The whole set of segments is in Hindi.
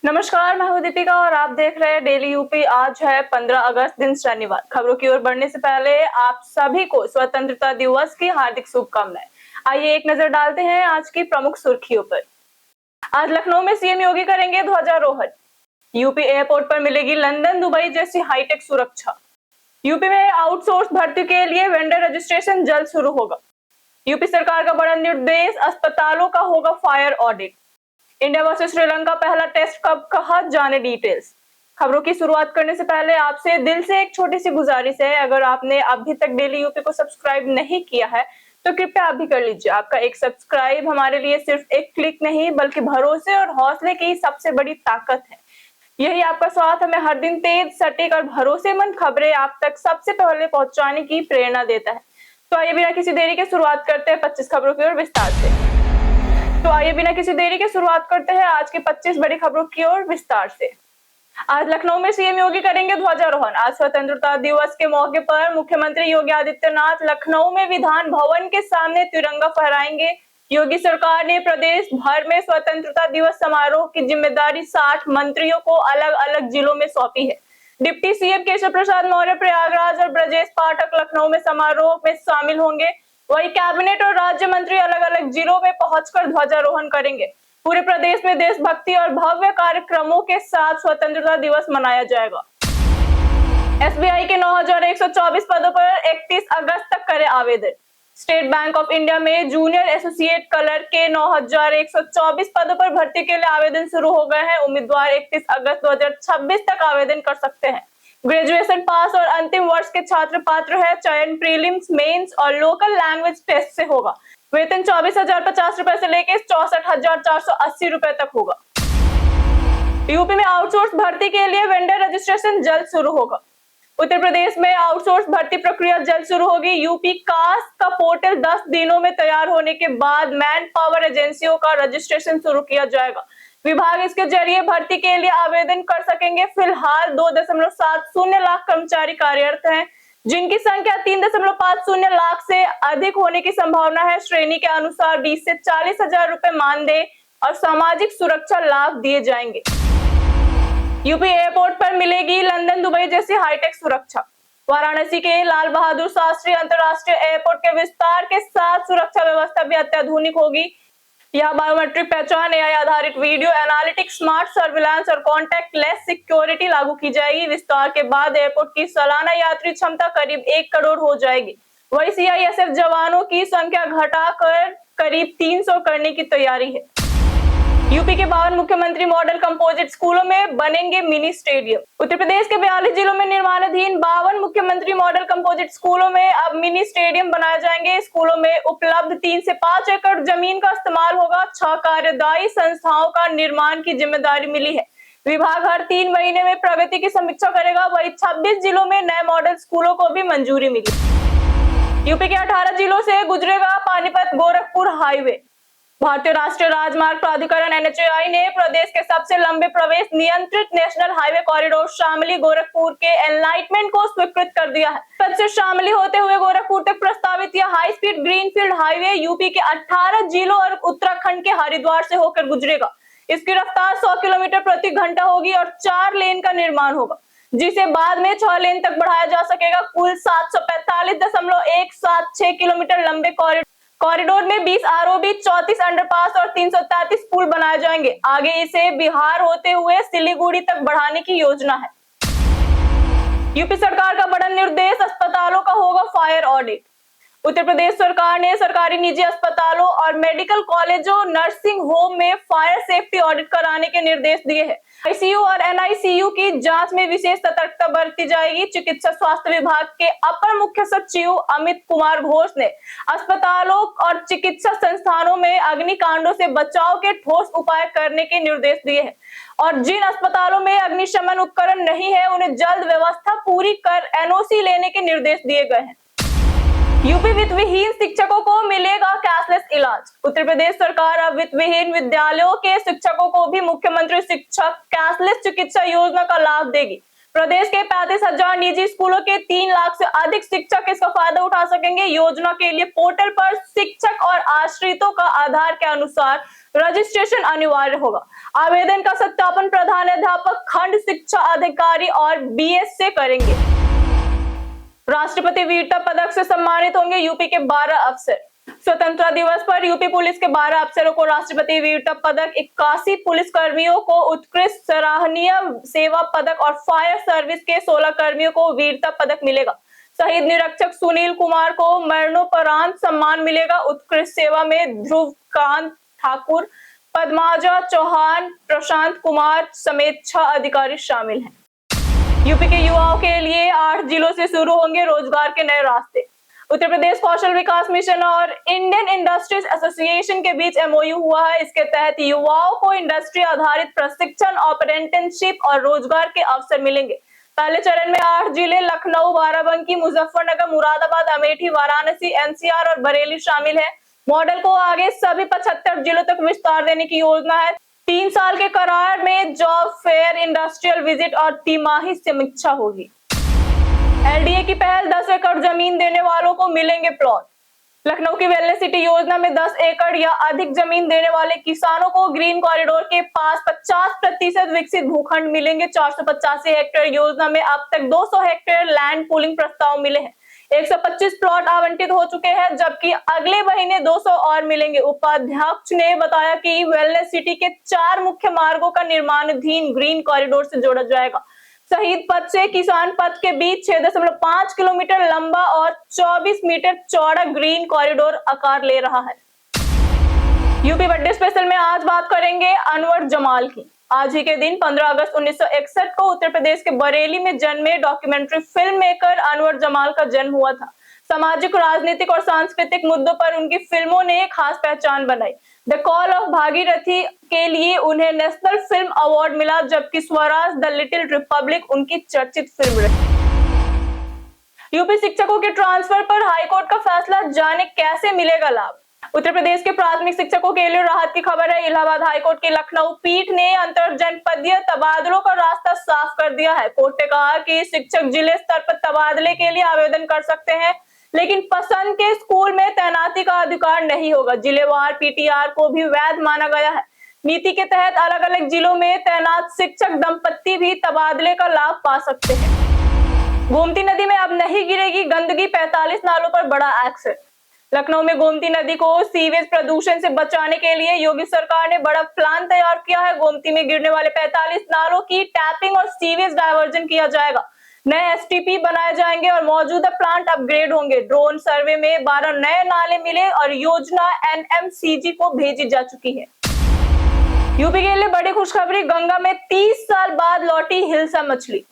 नमस्कार, मैं हूं दीपिका और आप देख रहे हैं डेली यूपी। आज है 15 अगस्त, दिन शनिवार। खबरों की ओर बढ़ने से पहले आप सभी को स्वतंत्रता दिवस की हार्दिक शुभकामनाएं। आइए एक नजर डालते हैं आज की प्रमुख सुर्खियों पर। आज लखनऊ में सीएम योगी करेंगे ध्वजारोहण। यूपी एयरपोर्ट पर मिलेगी लंदन दुबई जैसी हाईटेक सुरक्षा। यूपी में आउटसोर्स भर्ती के लिए वेंडर रजिस्ट्रेशन जल्द शुरू होगा। यूपी सरकार का बड़ा निर्देश, अस्पतालों का होगा fire audit. India versus Sri Lanka पहला टेस्ट कब, कहा, जाने डिटेल्स। खबरों की शुरुआत करने से पहले आपसे दिल से एक छोटी सी गुजारिश है, अगर आपने अभी तक डेली यूपी को सब्सक्राइब नहीं किया है तो कृपया अभी कर लीजिए। आपका एक सब्सक्राइब हमारे लिए सिर्फ एक क्लिक नहीं बल्कि भरोसे और हौसले की सबसे बड़ी ताकत है। यही आपका साथ हमें हर दिन तेज, सटीक और भरोसेमंद खबरें आप तक सबसे पहले पहुंचाने की प्रेरणा देता है। तो आइए बिना किसी देरी के शुरुआत करते हैं 25 खबरों की ओर विस्तार से। आज की 25 बड़ी खबरों की ओर विस्तार से। आज लखनऊ में सीएम योगी करेंगे ध्वजारोहण। आज स्वतंत्रता दिवस के मौके पर मुख्यमंत्री योगी आदित्यनाथ लखनऊ में विधान भवन के सामने तिरंगा फहराएंगे। योगी सरकार ने प्रदेश भर में स्वतंत्रता दिवस समारोह की जिम्मेदारी 60 मंत्रियों को अलग अलग जिलों में सौंपी है। डिप्टी सीएम केशव प्रसाद मौर्य प्रयागराज और ब्रजेश पाठक लखनऊ में समारोह में शामिल होंगे। वही कैबिनेट और राज्य मंत्री अलग अलग जिलों में पहुंचकर ध्वजारोहण करेंगे। पूरे प्रदेश में देशभक्ति और भव्य कार्यक्रमों के साथ स्वतंत्रता दिवस मनाया जाएगा। एसबीआई के 9,124 पदों पर 31 अगस्त तक करें आवेदन। स्टेट बैंक ऑफ इंडिया में जूनियर एसोसिएट क्लर्क के 9,124 पदों पर भर्ती के लिए आवेदन शुरू हो गए हैं। उम्मीदवार 31 अगस्त 2026 तक आवेदन कर सकते हैं। ग्रेजुएशन पास और अंतिम वर्ष के छात्र पात्र है। चयन प्रीलिम्स, मेंस और लोकल लैंग्वेज टेस्ट से होगा। वेतन 24,050 रुपए से लेकर 64,480 रुपए तक होगा। यूपी में आउटसोर्स भर्ती के लिए वेंडर रजिस्ट्रेशन जल्द शुरू होगा। उत्तर प्रदेश में आउटसोर्स भर्ती प्रक्रिया जल्द शुरू होगी। यूपी कास्ट का पोर्टल 10 दिनों में तैयार होने के बाद मैन पावर एजेंसियों का रजिस्ट्रेशन शुरू किया जाएगा। विभाग इसके जरिए भर्ती के लिए आवेदन कर सकेंगे। फिलहाल 2.70 लाख कर्मचारी कार्यरत हैं, जिनकी संख्या 3.50 लाख से अधिक होने की संभावना है। श्रेणी के अनुसार 20 से 40 हजार रुपए मानदेय और सामाजिक सुरक्षा लाभ दिए जाएंगे। यूपी एयरपोर्ट पर मिलेगी लंदन दुबई जैसी हाईटेक सुरक्षा। वाराणसी के लाल बहादुर शास्त्री अंतरराष्ट्रीय एयरपोर्ट के विस्तार के साथ सुरक्षा व्यवस्था भी अत्याधुनिक होगी। यह बायोमेट्रिक पहचान, एआई आधारित वीडियो एनालिटिक्स, स्मार्ट सर्विलांस और कॉन्टैक्ट लेस सिक्योरिटी लागू की जाएगी। विस्तार के बाद एयरपोर्ट की सालाना यात्री क्षमता करीब 1 करोड़ हो जाएगी। वही सीआईएसएफ जवानों की संख्या घटाकर करीब 300 करने की तैयारी है। यूपी के 52 मुख्यमंत्री मॉडल कंपोजिट स्कूलों में बनेंगे मिनी स्टेडियम। उत्तर प्रदेश के 42 जिलों में निर्माणाधीन 52 मुख्यमंत्री मॉडल कंपोजिट स्कूलों में अब मिनी स्टेडियम बनाए जाएंगे। स्कूलों में उपलब्ध 3 से 5 एकड़ जमीन का इस्तेमाल होगा। 6 कार्यदायी संस्थाओं का निर्माण की जिम्मेदारी मिली है। विभाग हर 3 महीने में प्रगति की समीक्षा करेगा। वही 26 जिलों में नए मॉडल स्कूलों को भी मंजूरी मिली। यूपी के 18 जिलों से गुजरेगा पानीपत गोरखपुर हाईवे। भारतीय राष्ट्रीय राजमार्ग प्राधिकरण एनएचएआई ने प्रदेश के सबसे लंबे प्रवेश नियंत्रित national highway corridor Shamli Gorakhpur के एनलाइटमेंट को स्वीकृत कर दिया है। तब से शामली होते हुए गोरखपुर तक प्रस्तावित यह high speed greenfield highway UP के 18 जिलों और उत्तराखंड के हरिद्वार से होकर गुजरेगा। इसकी रफ्तार 100 किलोमीटर प्रति घंटा होगी और 4 लेन का निर्माण होगा, जिसे बाद में 6 लेन तक बढ़ाया जा सकेगा। कुल 745.176 किलोमीटर लंबे कॉरिडोर में 20 आरओबी, 34 अंडरपास और 333 पुल बनाए जाएंगे। आगे इसे बिहार होते हुए सिलीगुड़ी तक बढ़ाने की योजना है। यूपी सरकार का बड़ा निर्देश, अस्पतालों का होगा फायर ऑडिट। उत्तर प्रदेश सरकार ने सरकारी निजी अस्पतालों और मेडिकल कॉलेजों, नर्सिंग होम में फायर सेफ्टी ऑडिट कराने के निर्देश दिए हैं। आईसीयू और एनआईसीयू की जांच में विशेष सतर्कता बरती जाएगी। चिकित्सा स्वास्थ्य विभाग के अपर मुख्य सचिव अमित कुमार घोष ने अस्पतालों और चिकित्सा संस्थानों में अग्निकांडों से बचाव के ठोस उपाय करने के निर्देश दिए हैं और जिन अस्पतालों में अग्निशमन उपकरण नहीं है उन्हें जल्द व्यवस्था पूरी कर एनओसी लेने के निर्देश दिए गए हैं। यूपी वित्तविहीन शिक्षकों को मिलेगा कैशलेस इलाज। उत्तर प्रदेश सरकार अब वित्तविहीन विद्यालयों के शिक्षकों को भी मुख्यमंत्री शिक्षक कैशलेस चिकित्सा योजना का लाभ देगी। प्रदेश के 35,000 निजी स्कूलों के 3 लाख से अधिक शिक्षक इसका फायदा उठा सकेंगे। योजना के लिए पोर्टल पर शिक्षक और आश्रितों का आधार के अनुसार रजिस्ट्रेशन अनिवार्य होगा। आवेदन का सत्यापन प्रधान अधिकारी और बीएस से करेंगे। राष्ट्रपति वीरता पदक से सम्मानित होंगे यूपी के 12 अफसर। स्वतंत्रता दिवस पर यूपी पुलिस के 12 अफसरों को राष्ट्रपति वीरता पदक, 81 पुलिस कर्मियों को उत्कृष्ट सराहनीय सेवा पदक और फायर सर्विस के 16 कर्मियों को वीरता पदक मिलेगा। शहीद निरीक्षक सुनील कुमार को मरणोपरांत सम्मान मिलेगा। उत्कृष्ट सेवा में ध्रुवकांत ठाकुर, पद्माजा चौहान, प्रशांत कुमार समेत 6 अधिकारी शामिल हैं। यूपी के युवाओं के लिए 8 जिलों से शुरू होंगे रोजगार के नए रास्ते। उत्तर प्रदेश कौशल विकास मिशन और इंडियन इंडस्ट्रीज एसोसिएशन के बीच एमओयू हुआ है। इसके तहत युवाओं को इंडस्ट्री आधारित प्रशिक्षण, अप्रेंटिसशिप और रोजगार के अवसर मिलेंगे। पहले चरण में 8 जिले लखनऊ, बाराबंकी, मुजफ्फरनगर, मुरादाबाद, अमेठी, वाराणसी, एनसीआर और बरेली शामिल है। मॉडल को आगे सभी 75 जिलों तक विस्तार देने की योजना है। 3 साल के करार में जॉब फेयर, इंडस्ट्रियल विजिट और तिमाही समीक्षा होगी। एलडीए की पहल, 10 एकड़ जमीन देने वालों को मिलेंगे प्लॉट। लखनऊ की वेलनेस सिटी योजना में 10 एकड़ या अधिक जमीन देने वाले किसानों को ग्रीन कॉरिडोर के पास 50% विकसित भूखंड मिलेंगे। 485 हेक्टेयर योजना में अब तक 200 हेक्टेयर लैंड पूलिंग प्रस्ताव मिले हैं। 125 प्लॉट आवंटित हो चुके हैं, जबकि अगले महीने 200 और मिलेंगे। उपाध्यक्ष ने बताया कि वेलनेस सिटी के 4 मुख्य मार्गों का निर्माणाधीन ग्रीन कॉरिडोर से जोड़ा जाएगा। शहीद पथ से किसान पथ के बीच 6.5 किलोमीटर लंबा और 24 मीटर चौड़ा ग्रीन कॉरिडोर आकार ले रहा है। यूपी बर्थडे स्पेशल में आज बात करेंगे अनवर जमाल की। आज ही के दिन 15 अगस्त 1961 को उत्तर प्रदेश के बरेली में जन्मे documentary film maker Anwar Jamal का जन्म हुआ था। सामाजिक, राजनीतिक और सांस्कृतिक मुद्दों पर उनकी फिल्मों ने खास पहचान बनाई। द कॉल ऑफ भागीरथी के लिए उन्हें नेशनल फिल्म अवार्ड मिला, जबकि स्वराज द लिटिल रिपब्लिक उनकी चर्चित फिल्म रही। यूपी शिक्षकों के ट्रांसफर पर हाईकोर्ट का फैसला, जाने कैसे मिलेगा लाभ। उत्तर प्रदेश के प्राथमिक शिक्षकों के लिए राहत की खबर है। इलाहाबाद हाईकोर्ट की लखनऊ पीठ ने अंतर जनपदीय तबादलों का रास्ता साफ कर दिया है। कोर्ट ने कहा कि शिक्षक जिले स्तर पर तबादले के लिए आवेदन कर सकते हैं, लेकिन पसंद के स्कूल में तैनाती का अधिकार नहीं होगा। जिलेवार पीटीआर को भी वैध माना गया है। नीति के तहत अलग अलग जिलों में तैनात शिक्षक दंपत्ति भी तबादले का लाभ पा सकते हैं। गोमती नदी में अब नहीं गिरेगी गंदगी, 45 नालों पर बड़ा एक्शन। लखनऊ में गोमती नदी को सीवेज प्रदूषण से बचाने के लिए योगी सरकार ने बड़ा प्लान तैयार किया है। गोमती में गिरने वाले 45 नालों की टैपिंग और सीवेज डायवर्जन किया जाएगा। नए एसटीपी बनाए जाएंगे और मौजूदा प्लांट अपग्रेड होंगे। ड्रोन सर्वे में 12 नए नाले मिले और योजना एनएमसीजी को भेजी जा चुकी है। यूपी के लिए बड़ी खुशखबरी, गंगा में 30 साल बाद लौटी हिल्सा मछली।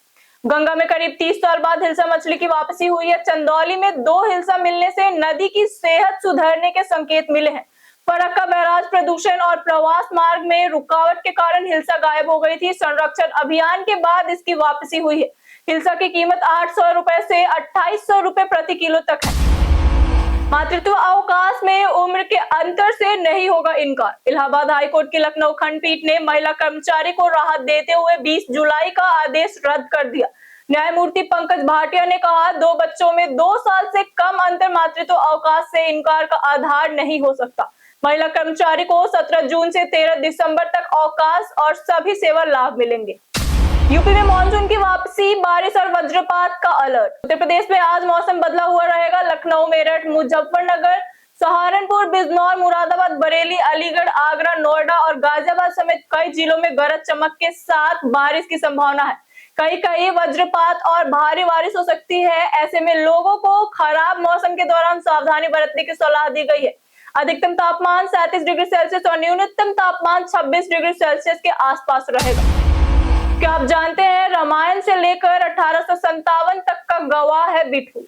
गंगा में करीब 30 साल बाद हिल्सा मछली की वापसी हुई है। चंदौली में 2 हिल्सा मिलने से नदी की सेहत सुधरने के संकेत मिले हैं। फरक्का बैराज प्रदूषण और प्रवास मार्ग में रुकावट के कारण हिल्सा गायब हो गई थी। संरक्षण अभियान के बाद इसकी वापसी हुई है। हिल्सा की कीमत 800 रुपए से 2800 रुपए प्रति किलो तक है। मातृत्व अवकाश में उम्र के अंतर से नहीं होगा इनकार। इलाहाबाद हाईकोर्ट की लखनऊ खंडपीठ ने महिला कर्मचारी को राहत देते हुए 20 जुलाई का आदेश रद्द कर दिया। न्यायमूर्ति पंकज भाटिया ने कहा, 2 बच्चों में 2 साल से कम अंतर मातृत्व अवकाश से इनकार का आधार नहीं हो सकता। महिला कर्मचारी को 17 जून से 13 दिसंबर तक अवकाश और सभी सेवा लाभ मिलेंगे। यूपी में मानसून की वापसी, बारिश और वज्रपात का अलर्ट। उत्तर प्रदेश में आज मौसम बदला हुआ रहेगा। लखनऊ, मेरठ, मुजफ्फरनगर, सहारनपुर, बिजनौर, मुरादाबाद, बरेली, अलीगढ़, आगरा, नोएडा और गाजियाबाद समेत कई जिलों में गरज चमक के साथ बारिश की संभावना है। कहीं कहीं वज्रपात और भारी बारिश हो सकती है। ऐसे में लोगों को खराब मौसम के दौरान सावधानी बरतने की सलाह दी गई है। अधिकतम तापमान 37 डिग्री सेल्सियस और न्यूनतम तापमान 26 डिग्री सेल्सियस के आसपास रहेगा। क्या आप जानते हैं रामायण से लेकर 1857 तक का गवाह है बिठूर।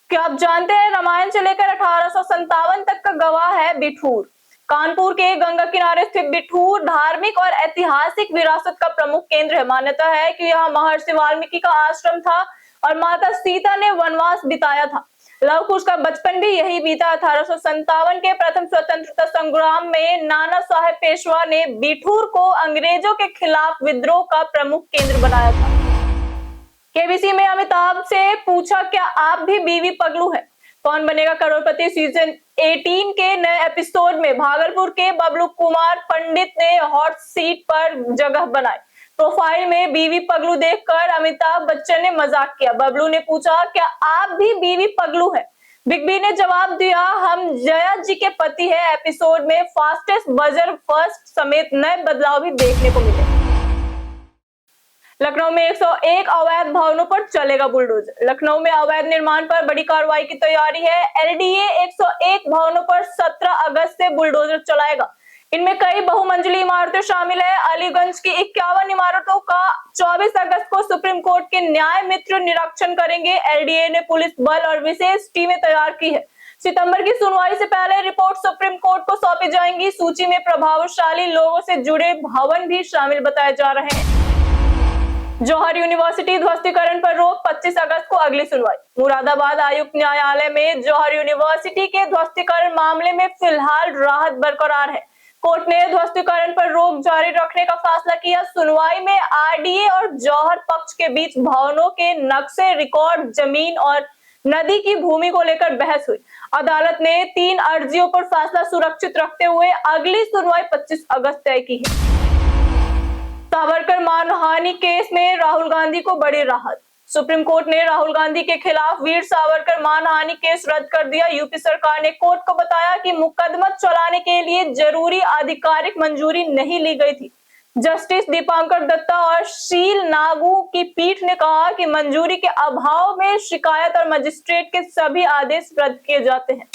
क्या आप जानते हैं रामायण से लेकर 1857 तक का गवाह है बिठूर। कानपुर के गंगा किनारे स्थित बिठूर धार्मिक और ऐतिहासिक विरासत का प्रमुख केंद्र है। मान्यता है कि यहाँ महर्षि वाल्मीकि का आश्रम था और माता सीता ने वनवास बिताया था। लव कुश का बचपन भी यही बीता। 1857 के प्रथम स्वतंत्रता संग्राम में नाना साहेब पेशवा ने बिठूर को अंग्रेजों के खिलाफ विद्रोह का प्रमुख केंद्र बनाया था। केबीसी में अमिताभ से पूछा, क्या आप भी बीवी पगलू है। कौन बनेगा करोड़पति सीजन 18 के नए एपिसोड में भागलपुर के बबलू कुमार पंडित ने हॉट सीट पर जगह बनाई। प्रोफाइल में बीवी पगलू देखकर अमिताभ बच्चन ने मजाक किया। बबलू ने पूछा, क्या आप भी बीवी पगलू हैं? बिग बी ने जवाब दिया, हम जया जी के पति हैं। एपिसोड में फास्टेस्ट बजर फर्स्ट समेत नए बदलाव भी देखने को मिले। लखनऊ में 101 अवैध भवनों पर चलेगा बुलडोजर। लखनऊ में अवैध निर्माण पर बड़ी कार्रवाई की तैयारी है। एलडीए 101 भवनों पर 17 अगस्त से बुलडोजर चलाएगा। इनमें कई बहुमंजिली इमारतें शामिल है। अलीगंज की 51 इमारतों का 24 अगस्त को सुप्रीम कोर्ट के न्याय मित्र निरीक्षण करेंगे। एलडीए ने पुलिस बल और विशेष टीमें तैयार की है। सितंबर की सुनवाई से पहले रिपोर्ट सुप्रीम कोर्ट को सौंपी जाएंगी। सूची में प्रभावशाली लोगों से जुड़े भवन भी शामिल बताए जा रहे हैं। जौहर यूनिवर्सिटी ध्वस्तीकरण पर रोक, 25 अगस्त को अगली सुनवाई। मुरादाबाद आयुक्त न्यायालय में जौहर यूनिवर्सिटी के ध्वस्तीकरण मामले में फिलहाल राहत बरकरार है। कोर्ट ने ध्वस्तीकरण पर रोक जारी रखने का फैसला किया। सुनवाई में आरडीए और जौहर पक्ष के बीच भवनों के नक्शे, रिकॉर्ड, जमीन और नदी की भूमि को लेकर बहस हुई। अदालत ने 3 अर्जियों पर फैसला सुरक्षित रखते हुए अगली सुनवाई 25 अगस्त तय की है। सावरकर मानहानि केस में राहुल गांधी को बड़ी राहत। सुप्रीम कोर्ट ने राहुल गांधी के खिलाफ वीर सावरकर मानहानि केस रद्द कर दिया। यूपी सरकार ने कोर्ट को बताया कि मुकदमा चलाने के लिए जरूरी आधिकारिक मंजूरी नहीं ली गई थी। जस्टिस दीपांकर दत्ता और शील नागू की पीठ ने कहा कि मंजूरी के अभाव में शिकायत और मजिस्ट्रेट के सभी आदेश रद्द किए जाते हैं।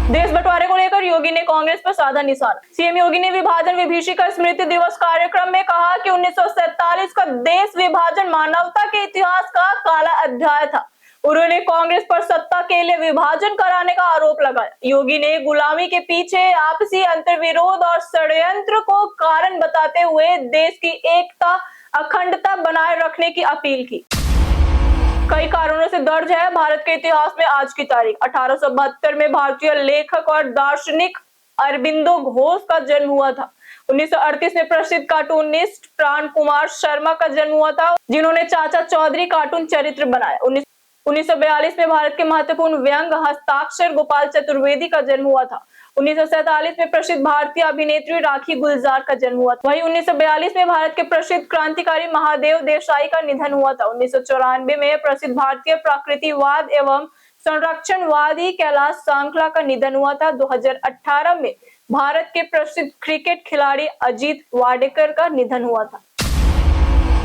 देश बंटवारे को लेकर योगी ने कांग्रेस पर साधा निशाना। सीएम योगी ने विभाजन विभीषिका स्मृति दिवस कार्यक्रम में कहा कि 1947 का देश विभाजन मानवता के इतिहास का काला अध्याय था। उन्होंने कांग्रेस पर सत्ता के लिए विभाजन कराने का आरोप लगाया। योगी ने गुलामी के पीछे आपसी अंतर्विरोध और षड्यंत्र को कारण बताते हुए देश की एकता, अखंडता बनाए रखने की अपील की। कई कारणों से दर्ज है भारत के इतिहास में आज की तारीख। 1872 में भारतीय लेखक और दार्शनिक अरबिंदो घोष का जन्म हुआ था। 1938 में प्रसिद्ध कार्टूनिस्ट प्राण कुमार शर्मा का जन्म हुआ था, जिन्होंने चाचा चौधरी कार्टून चरित्र बनाया। 1942 में भारत के महत्वपूर्ण व्यंग हस्ताक्षर गोपाल चतुर्वेदी का जन्म हुआ था। 1947 में प्रसिद्ध भारतीय अभिनेत्री राखी गुलजार का जन्म हुआ था। वहीं 1942 में भारत के प्रसिद्ध क्रांतिकारी महादेव देसाई का निधन हुआ था। 1994 में प्रसिद्ध भारतीय प्रकृतिवाद एवं संरक्षणवादी कैलाश सांकला का निधन हुआ था। 2018 में भारत के प्रसिद्ध क्रिकेट खिलाड़ी अजीत वाडेकर का निधन हुआ था।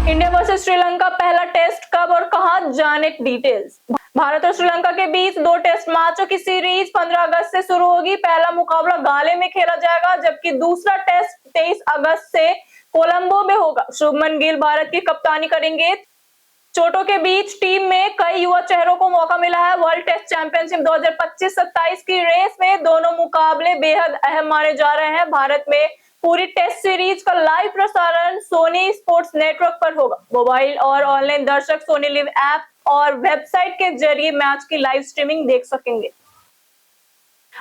इंडिया वर्सेस श्रीलंका पहला टेस्ट कब और कहां, जाने डिटेल्स। भारत और श्रीलंका के बीच 2 टेस्ट मैचों की सीरीज 15 अगस्त से शुरू होगी। पहला मुकाबला गाले में खेला जाएगा, जबकि दूसरा टेस्ट 23 अगस्त से कोलंबो में होगा। शुभमन गिल भारत की कप्तानी करेंगे। चोटों के बीच टीम में कई युवा चेहरों को मौका मिला है। वर्ल्ड टेस्ट चैंपियनशिप 2025-27 की रेस में दोनों मुकाबले बेहद अहम माने जा रहे हैं। भारत में पूरी टेस्ट सीरीज का लाइव प्रसारण सोनी स्पोर्ट्स नेटवर्क पर होगा। मोबाइल और ऑनलाइन दर्शक सोनी लिव ऐप और वेबसाइट के जरिए मैच की लाइव स्ट्रीमिंग देख सकेंगे।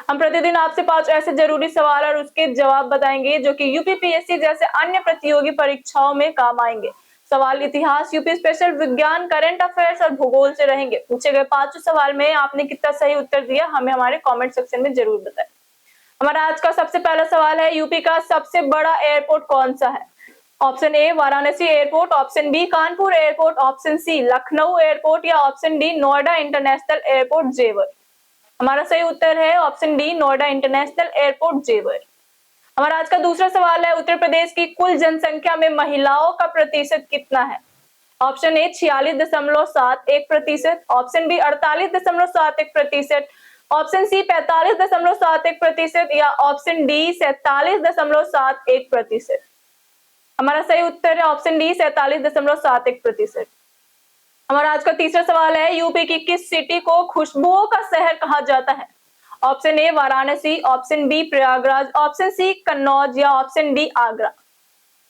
हम प्रतिदिन आपसे 5 ऐसे जरूरी सवाल और उसके जवाब बताएंगे जो कि यूपीपीएससी जैसे अन्य प्रतियोगी परीक्षाओं में काम आएंगे। सवाल इतिहास, यूपी स्पेशल, विज्ञान, करंट अफेयर्स और भूगोल से रहेंगे। पूछे गए 5 सवाल में आपने कितना सही उत्तर दिया, हमें हमारे कमेंट सेक्शन में जरूर बताएं। हमारा आज का सबसे पहला सवाल है, यूपी का सबसे बड़ा एयरपोर्ट कौन सा है? Option A Varanasi airport, option B Kanpur airport, option C Lucknow airport या option D Noida international airport Jewar. हमारा सही उत्तर है option D Noida international airport Jewar. हमारा आज का दूसरा सवाल है, उत्तर प्रदेश की कुल जनसंख्या में महिलाओं का प्रतिशत कितना है? Option A 46.71%, option B 48.71%, option C 45.71% या ऑप्शन डी 47.71%। हमारा सही उत्तर है ऑप्शन डी 47.71%। हमारा आज का तीसरा सवाल है, यूपी की किस सिटी को खुशबुओं का शहर कहा जाता है? Option A Varanasi, option B Prayagraj, option C Kannauj या ऑप्शन डी आगरा।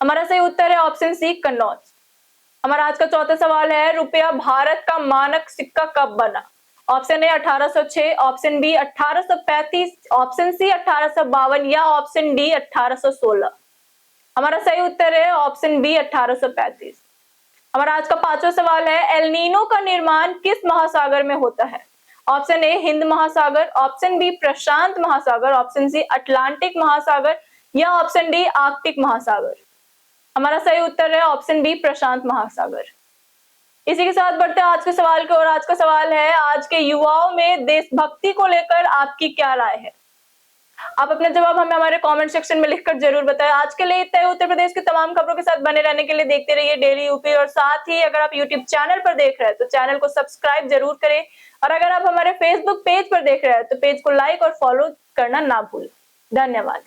हमारा सही उत्तर है ऑप्शन सी कन्नौज। हमारा आज का चौथा सवाल है, रुपया भारत का मानक सिक्का कब बना? Option A 1806, option B 1835, option C 1852 या ऑप्शन डी 1816। हमारा सही उत्तर है ऑप्शन बी 1835। हमारा आज का पांचवा सवाल है, एल नीनो का निर्माण किस महासागर में होता है? ऑप्शन ए हिंद महासागर, ऑप्शन बी प्रशांत महासागर, ऑप्शन सी अटलांटिक महासागर या ऑप्शन डी आर्कटिक महासागर। हमारा सही उत्तर है ऑप्शन बी, प्रशांत महासागर। इसी के साथ बढ़ते हैं आज के सवाल की ओर। आज का सवाल है, आज के युवाओं में देशभक्ति को लेकर आपकी क्या राय है? आप अपने जवाब हमें हमारे कमेंट सेक्शन में लिखकर जरूर बताएं। आज के लिए इतना ही। उत्तर प्रदेश की तमाम खबरों के साथ बने रहने के लिए देखते रहिए डेली यूपी, और साथ ही अगर आप यूट्यूब चैनल पर देख रहे हैं तो चैनल को सब्सक्राइब जरूर करें, और अगर आप हमारे फेसबुक पेज पर देख रहे हैं तो पेज को लाइक और फॉलो करना ना भूलें। धन्यवाद।